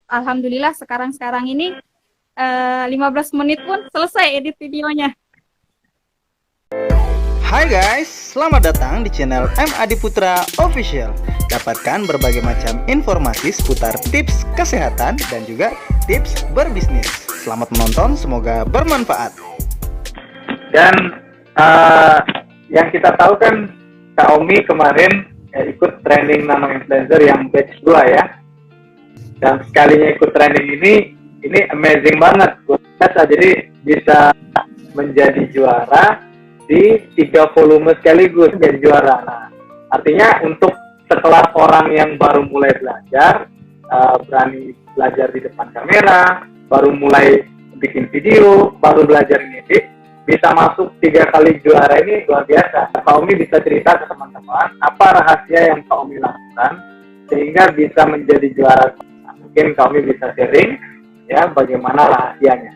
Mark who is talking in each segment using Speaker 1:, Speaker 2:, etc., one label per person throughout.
Speaker 1: alhamdulillah sekarang ini 15 menit pun selesai edit videonya.
Speaker 2: Hai guys, selamat datang di channel M Adiputra Official. Dapatkan berbagai macam informasi seputar tips kesehatan dan juga tips berbisnis. Selamat menonton, semoga bermanfaat.
Speaker 3: Dan yang kita tahu kan Kak Omi kemarin ikut training nano influencer yang batch 2 ya. Dan sekalinya ikut training ini amazing banget. Jadi bisa menjadi juara di 3 volume sekaligus jadi juara. Nah, artinya untuk sekelas orang yang baru mulai belajar, berani belajar di depan kamera, baru mulai bikin video, baru belajar ngedit, bisa masuk 3 kali juara ini luar biasa. Kak Omi bisa cerita ke teman-teman apa rahasia yang Kak Omi lakukan sehingga bisa menjadi juara. Mungkin Kak Omi bisa sharing ya bagaimana rahasianya.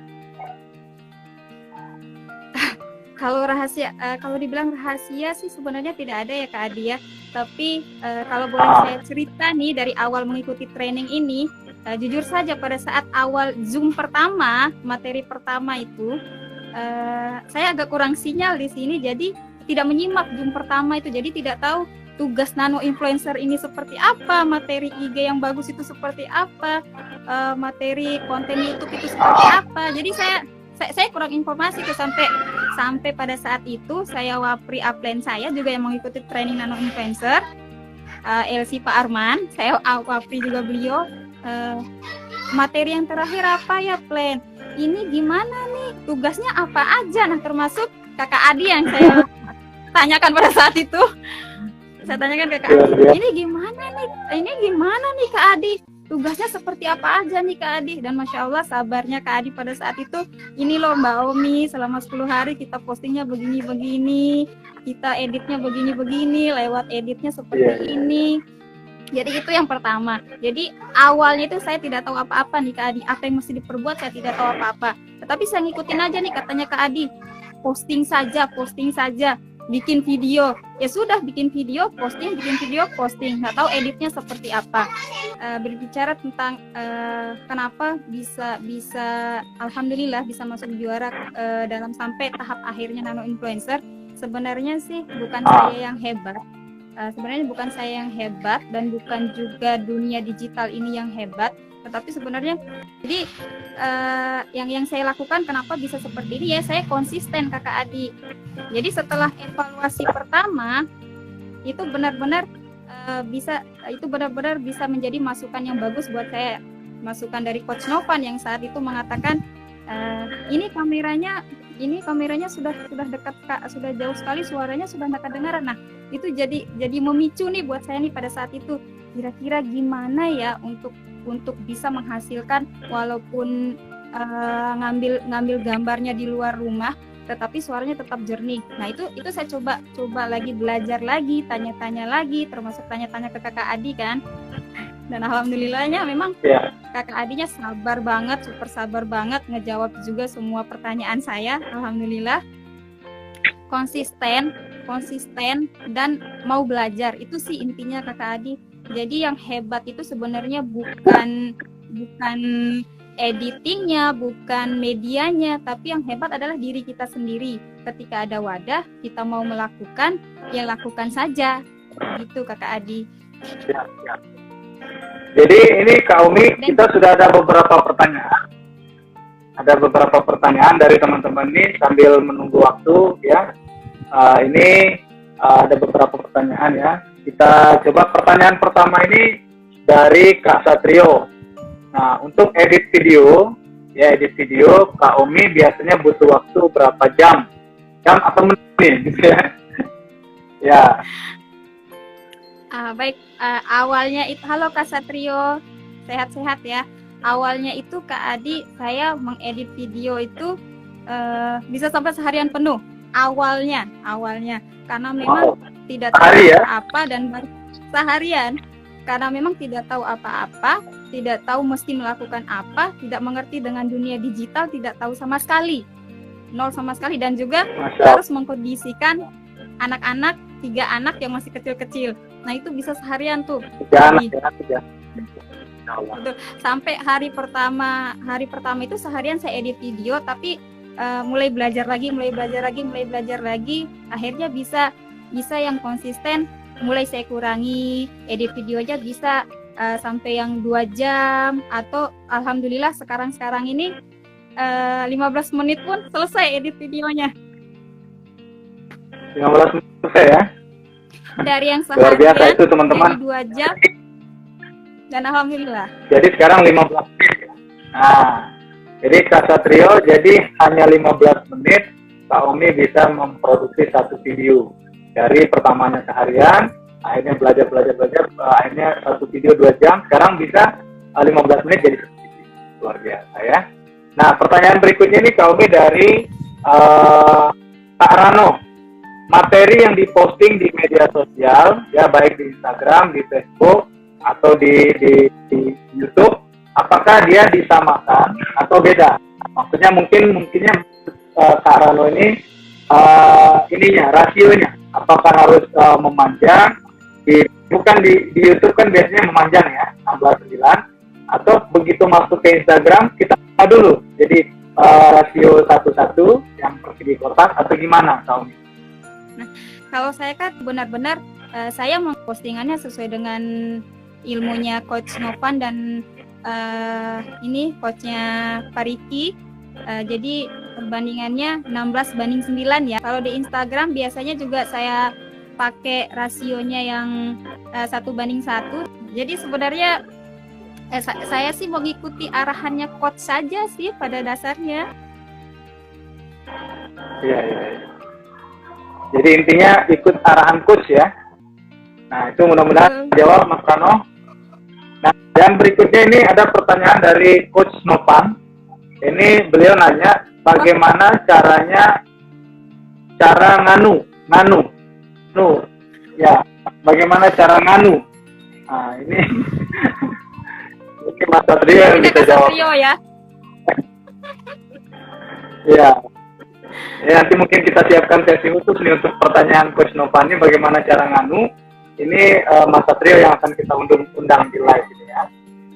Speaker 1: Kalau dibilang rahasia sih sebenarnya tidak ada ya Kak Adi ya. Tapi kalau boleh saya cerita nih dari awal mengikuti training ini, jujur saja pada saat awal Zoom pertama, materi pertama itu, saya agak kurang sinyal di sini, jadi tidak menyimak Zoom pertama itu, jadi tidak tahu tugas nano influencer ini seperti apa, materi IG yang bagus itu seperti apa, materi konten YouTube itu seperti apa. Jadi saya kurang informasi tuh sampai pada saat itu saya wapri upline saya juga yang mengikuti training nano influencer, LC Pak Arman, saya wapri juga beliau. Materi yang terakhir apa ya plan? Ini gimana nih? Tugasnya apa aja? Nah termasuk Kakak Adi yang saya tanyakan pada saat itu. Saya tanyakan ke Kak Adi, ini gimana nih Kak Adi? Tugasnya seperti apa aja nih Kak Adi? Dan Masya Allah sabarnya Kak Adi pada saat itu, ini loh Mbak Omi, selama 10 hari kita postingnya begini-begini, kita editnya begini-begini, lewat editnya seperti ini. Jadi itu yang pertama. Jadi awalnya itu saya tidak tahu apa-apa nih Kak Adi, apa yang mesti diperbuat saya tidak tahu apa-apa. Tetapi saya ngikutin aja nih katanya Kak Adi, posting saja, bikin video, ya sudah bikin video posting, nggak tahu editnya seperti apa. Berbicara tentang kenapa bisa alhamdulillah bisa masuk juara dalam sampai tahap akhirnya nano influencer, sebenarnya sih bukan saya yang hebat, dan bukan juga dunia digital ini yang hebat, tetapi sebenarnya jadi yang saya lakukan kenapa bisa seperti ini ya, saya konsisten Kakak Adi. Jadi setelah evaluasi pertama itu benar-benar bisa menjadi masukan yang bagus buat saya, masukan dari Coach Novan yang saat itu mengatakan ini kameranya sudah dekat Kak, sudah jauh sekali, suaranya sudah nggak kedengaran. Nah itu jadi memicu nih buat saya nih pada saat itu, kira-kira gimana ya untuk bisa menghasilkan walaupun ngambil gambarnya di luar rumah tetapi suaranya tetap jernih. Nah itu saya coba lagi belajar lagi, tanya-tanya lagi, termasuk tanya-tanya ke Kakak Adi kan. Dan alhamdulillahnya memang Kakak Adinya super sabar banget ngejawab juga semua pertanyaan saya. Alhamdulillah konsisten dan mau belajar, itu sih intinya Kakak Adi. Jadi yang hebat itu sebenarnya bukan editingnya, bukan medianya, tapi yang hebat adalah diri kita sendiri. Ketika ada wadah, kita mau melakukan, ya lakukan saja. Gitu Kakak Adi.
Speaker 3: Ya. Jadi ini Kak Omi, kita sudah ada beberapa pertanyaan. Ada beberapa pertanyaan dari teman-teman ini sambil menunggu waktu ya. Ini ada beberapa pertanyaan ya. Kita coba pertanyaan pertama ini dari Kak Satrio. Nah, untuk edit video Kak Omi biasanya butuh waktu berapa jam atau menit gitu ya? Ya.
Speaker 1: Baik, awalnya itu, halo Kak Satrio, sehat-sehat ya. Awalnya itu Kak Adi, saya mengedit video itu bisa sampai seharian penuh. Awalnya, karena memang tidak tahu apa dan seharian, karena memang tidak tahu apa-apa, tidak tahu mesti melakukan apa, tidak mengerti dengan dunia digital, tidak tahu sama sekali, nol sama sekali, dan juga harus mengkondisikan anak-anak, 3 anak yang masih kecil-kecil. Nah itu bisa seharian tuh.
Speaker 3: 3 anak ya. Masya Allah.
Speaker 1: Betul. Sampai hari pertama itu seharian saya edit video, tapi mulai belajar lagi, akhirnya bisa yang konsisten. Mulai saya kurangi edit video aja bisa sampai yang 2 jam, atau alhamdulillah sekarang ini 15 menit pun selesai edit videonya.
Speaker 3: 15 menit selesai ya.
Speaker 1: Dari yang
Speaker 3: Luar biasa
Speaker 1: seharian
Speaker 3: itu teman-teman.
Speaker 1: jadi 2 jam, dan alhamdulillah.
Speaker 3: Jadi sekarang 15 menit. Nah, jadi Kak Satrio, jadi hanya 15 menit Kak Omi bisa memproduksi satu video. Dari pertamanya seharian, akhirnya belajar, akhirnya satu video 2 jam, sekarang bisa 15 menit jadi satu video. Luar biasa ya. Nah, pertanyaan berikutnya ini Kak Omi dari Kak Rano. Materi yang diposting di media sosial, ya baik di Instagram, di Facebook, atau di YouTube, apakah dia disamakan atau beda? Maksudnya mungkinnya Kak Rano ini rasionya, apakah harus memanjang? Bukan di YouTube kan biasanya memanjang ya, 16:9, atau begitu masuk ke Instagram kita dulu, jadi rasio 1:1 yang persegi kotak atau gimana Kak Omi?
Speaker 1: Nah, kalau saya kan benar-benar saya mempostingannya sesuai dengan ilmunya Coach Novan dan ini coachnya Pak Riki. Jadi perbandingannya 16:9 ya. Kalau di Instagram biasanya juga saya pakai rasionya yang 1:1. Jadi sebenarnya saya sih mengikuti arahannya coach saja sih pada dasarnya.
Speaker 3: Iya. Jadi intinya ikut arahan coach ya. Nah, itu mudah-mudahan jawab Mas Rano. Nah, dan berikutnya ini ada pertanyaan dari Coach Novan. Ini beliau nanya bagaimana cara nganu. Ya, bagaimana cara nganu. Nah, ini mungkin Mas Satrio yang bisa jawab.
Speaker 1: Ya.
Speaker 3: Ya. Ya, nanti mungkin kita siapkan sesi khusus nih untuk pertanyaan Coach Nova ini bagaimana cara nganu. Ini Mas Satrio yang akan kita undang di live ini ya.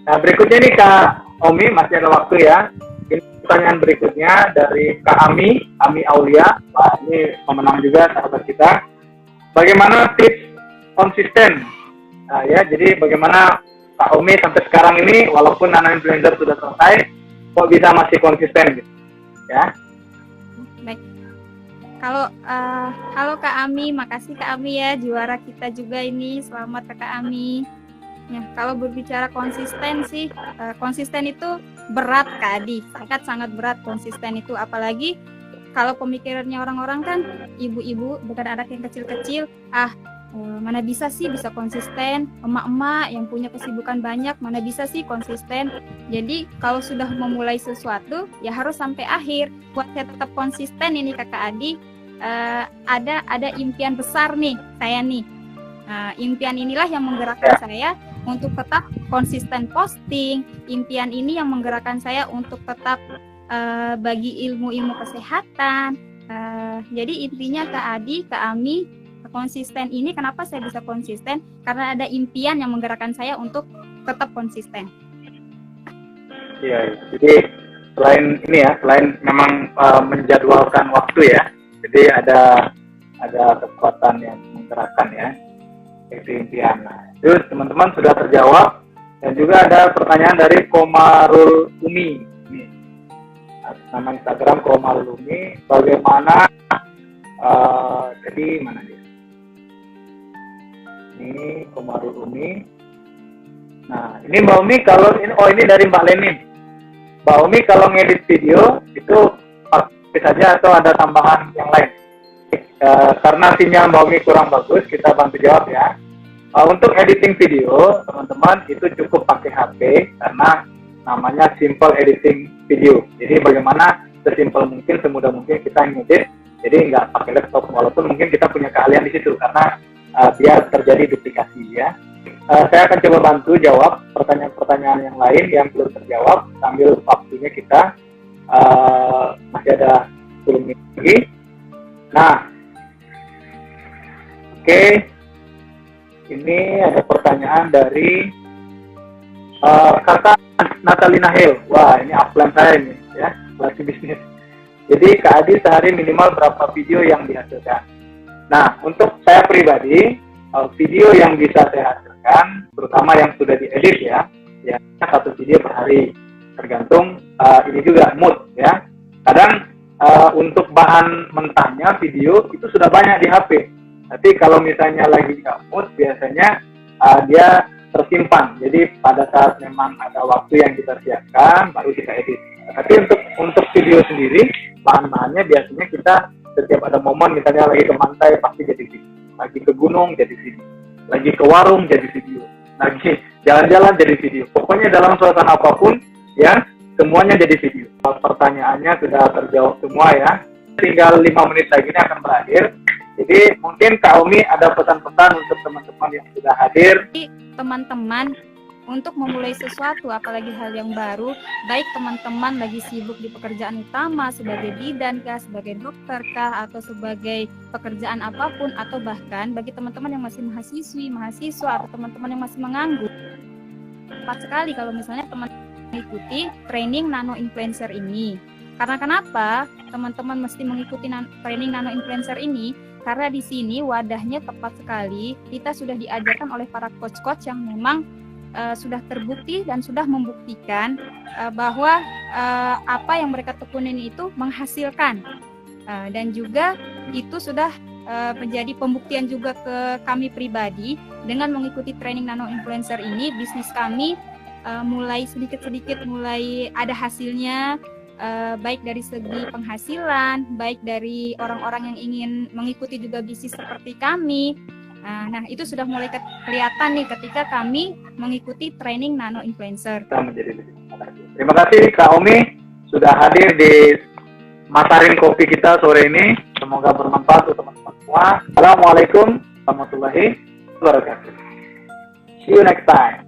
Speaker 3: Nah, berikutnya nih Kak Omi, masih ada waktu ya. Ini pertanyaan berikutnya dari Kak Ami Aulia. Wah, ini pemenang juga sahabat kita. Bagaimana tips konsisten? Nah, ya, jadi bagaimana Kak Omi sampai sekarang ini walaupun anak influencer sudah selesai, kok bisa masih konsisten gitu? Ya.
Speaker 1: Baik. Halo Kak Ami, makasih Kak Ami ya, juara kita juga ini. Selamat Kak Ami. Ya, kalau berbicara konsisten sih, konsisten itu berat Kak Adi, sangat berat konsisten itu, apalagi kalau pemikirannya orang-orang kan ibu-ibu bukan anak yang kecil-kecil, mana bisa sih bisa konsisten, emak-emak yang punya kesibukan banyak, mana bisa sih konsisten. Jadi kalau sudah memulai sesuatu ya harus sampai akhir. Buat saya tetap konsisten ini Kakak Adi, ada impian besar nih saya nih. Impian inilah yang menggerakkan saya untuk tetap konsisten posting. Impian ini yang menggerakkan saya untuk tetap bagi ilmu-ilmu kesehatan. Jadi intinya Kak Adi, Kak Ami, konsisten ini kenapa saya bisa konsisten? Karena ada impian yang menggerakkan saya untuk tetap konsisten.
Speaker 3: Iya, jadi selain ini ya, selain memang menjadwalkan waktu ya, jadi ada kekuatan yang menggerakkan ya. Itu impian. Nah, itu teman-teman sudah terjawab. Dan juga ada pertanyaan dari Komarul Umi. Ini, nama Instagram Komarul Umi. Bagaimana? Jadi mana dia? Ini Komarul Umi. Nah, ini Mbak Umi kalau ini dari Mbak Lenin. Mbak Umi kalau ngedit video itu pakai saja atau ada tambahan yang lain? Karena sinyal Mbak Umi kurang bagus, kita bantu jawab ya. Untuk editing video, teman-teman itu cukup pakai HP karena namanya simple editing video. Jadi bagaimana sesimpel mungkin, semudah mungkin kita ngedit. Jadi nggak pakai laptop, walaupun mungkin kita punya keahlian di situ karena biar terjadi duplikasi ya. Saya akan coba bantu jawab pertanyaan-pertanyaan yang lain yang belum terjawab sambil waktunya kita masih ada 10 menit lagi. Nah, oke. Ini ada pertanyaan dari kata Natalina Hill, wah ini upline saya ini ya, pelatih bisnis. Jadi Kak Adi sehari minimal berapa video yang dihasilkan. Nah, untuk saya pribadi, video yang bisa saya hasilkan, terutama yang sudah diedit ya satu video per hari. Tergantung ini juga mood ya. Kadang untuk bahan mentahnya video itu sudah banyak di HP. Tapi kalau misalnya lagi nggak mood, biasanya dia tersimpan. Jadi pada saat memang ada waktu yang kita siapkan, baru kita edit. Tapi untuk video sendiri, bahan-bahannya biasanya kita setiap ada momen, misalnya lagi ke pantai pasti jadi video, lagi ke gunung jadi video, lagi ke warung jadi video, lagi jalan-jalan jadi video. Pokoknya dalam suasana apapun, ya semuanya jadi video. Pertanyaannya sudah terjawab semua ya. Tinggal 5 menit lagi ini akan berakhir. Jadi mungkin Kak Umi ada pesan-pesan untuk teman-teman yang sudah hadir.
Speaker 1: Teman-teman, untuk memulai sesuatu, apalagi hal yang baru, baik teman-teman lagi sibuk di pekerjaan utama sebagai bidan kah, sebagai dokter kah, atau sebagai pekerjaan apapun, atau bahkan bagi teman-teman yang masih mahasiswa, atau teman-teman yang masih menganggur. Tepat sekali kalau misalnya teman mengikuti training nano influencer ini. Karena kenapa teman-teman mesti mengikuti training nano influencer ini? Karena di sini wadahnya tepat sekali. Kita sudah diajarkan oleh para coach-coach yang memang sudah terbukti dan sudah membuktikan bahwa apa yang mereka tekunin itu menghasilkan. Dan juga itu sudah menjadi pembuktian juga ke kami pribadi. Dengan mengikuti training nano influencer ini, bisnis kami mulai sedikit-sedikit mulai ada hasilnya. Baik dari segi penghasilan, baik dari orang-orang yang ingin mengikuti juga bisnis seperti kami. Nah, itu sudah mulai kelihatan nih ketika kami mengikuti training nano influencer.
Speaker 3: Terima kasih Kak Umi sudah hadir di Matarin Kopi kita sore ini. Semoga bermanfaat untuk teman-teman semua. Assalamualaikum warahmatullahi wabarakatuh. See you next time.